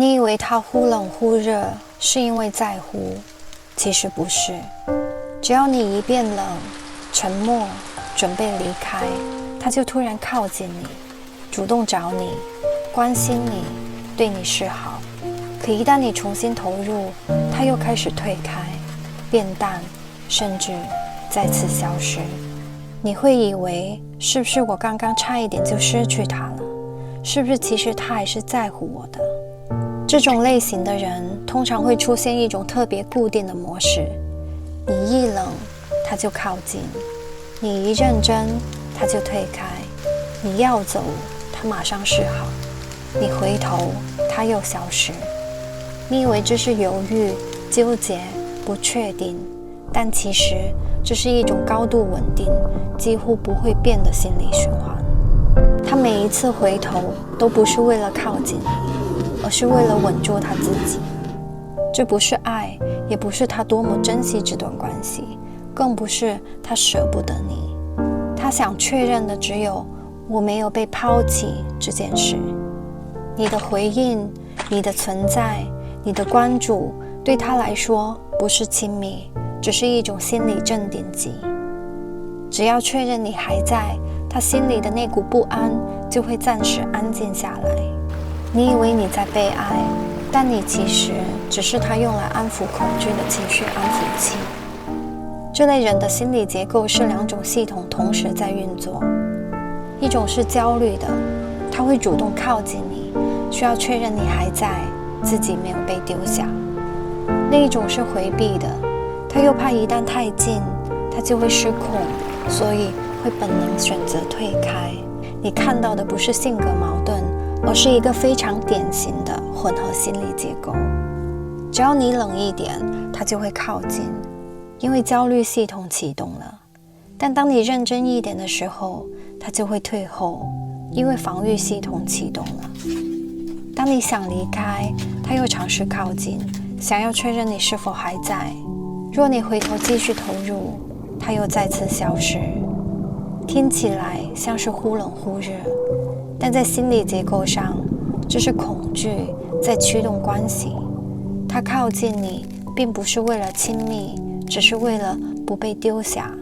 你以为他忽冷忽热是因为在乎，其实不是。只要你一变冷、沉默，准备离开，他就突然靠近你，主动找你，关心你，对你示好。可一旦你重新投入，他又开始退开，变淡，甚至再次消失。你会以为，是不是我刚刚差一点就失去他了？是不是其实他还是在乎我的？这种类型的人通常会出现一种特别固定的模式：你一冷，他就靠近；你一认真，他就退开；你要走，他马上示好；你回头，他又消失。你以为这是犹豫、纠结、不确定，但其实这是一种高度稳定、几乎不会变的心理循环。他每一次回头都不是为了靠近你，而是为了稳住他自己。这不是爱，也不是他多么珍惜这段关系，更不是他舍不得你。他想确认的只有我没有被抛弃这件事。你的回应，你的存在，你的关注，对他来说不是亲密，只是一种心理镇定剂。只要确认你还在，他心里的那股不安就会暂时安静下来。你以为你在被爱，但你其实只是他用来安抚恐惧的情绪安抚器。这类人的心理结构是两种系统同时在运作，一种是焦虑的，他会主动靠近你，需要确认你还在，自己没有被丢下；另一种是回避的，他又怕一旦太近，他就会失控，所以会本能选择退开。你看到的不是性格矛盾，而是一个非常典型的混合心理结构。只要你冷一点，他就会靠近，因为焦虑系统启动了；但当你认真一点的时候，他就会退后，因为防御系统启动了。当你想离开，他又尝试靠近，想要确认你是否还在。若你回头继续投入，他又再次消失。听起来像是忽冷忽热，但在心理结构上，这是恐惧在驱动关系。他靠近你，并不是为了亲密，只是为了不被丢下。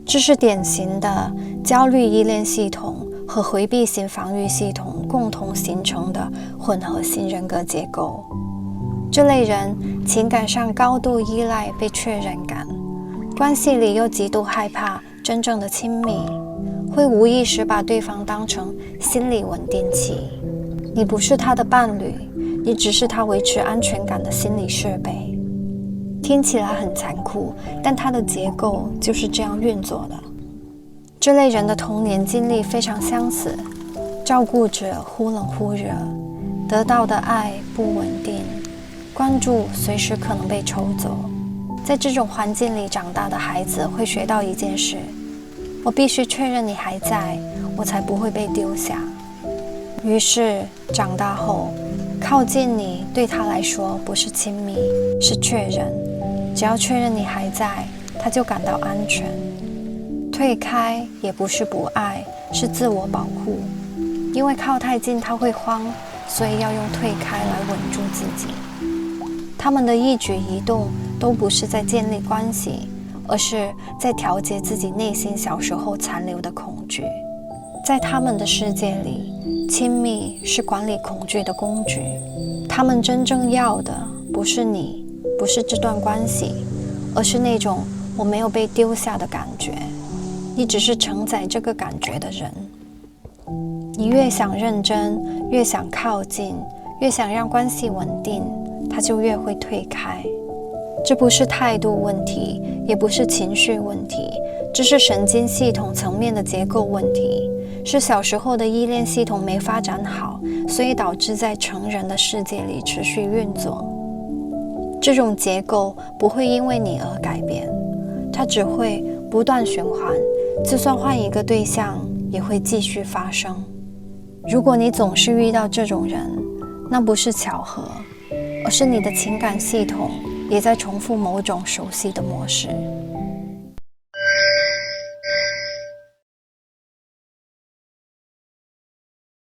这是典型的焦虑依恋系统和回避型防御系统共同形成的混合型人格结构。这类人情感上高度依赖被确认感，关系里又极度害怕真正的亲密，会无意识把对方当成心理稳定器。你不是他的伴侣，你只是他维持安全感的心理设备。听起来很残酷，但他的结构就是这样运作的。这类人的童年经历非常相似，照顾者忽冷忽热，得到的爱不稳定，关注随时可能被抽走。在这种环境里长大的孩子会学到一件事：我必须确认你还在，我才不会被丢下。于是长大后，靠近你对他来说不是亲密，是确认。只要确认你还在，他就感到安全。退开也不是不爱，是自我保护。因为靠太近他会慌，所以要用退开来稳住自己。他们的一举一动都不是在建立关系，而是在调节自己内心小时候残留的恐惧。在他们的世界里，亲密是管理恐惧的工具。他们真正要的不是你，不是这段关系，而是那种我没有被丢下的感觉。你只是承载这个感觉的人。你越想认真，越想靠近，越想让关系稳定，他就越会退开。这不是态度问题，也不是情绪问题，这是神经系统层面的结构问题，是小时候的依恋系统没发展好，所以导致在成人的世界里持续运作。这种结构不会因为你而改变，它只会不断循环，就算换一个对象，也会继续发生。如果你总是遇到这种人，那不是巧合，而是你的情感系统也在重复某种熟悉的模式。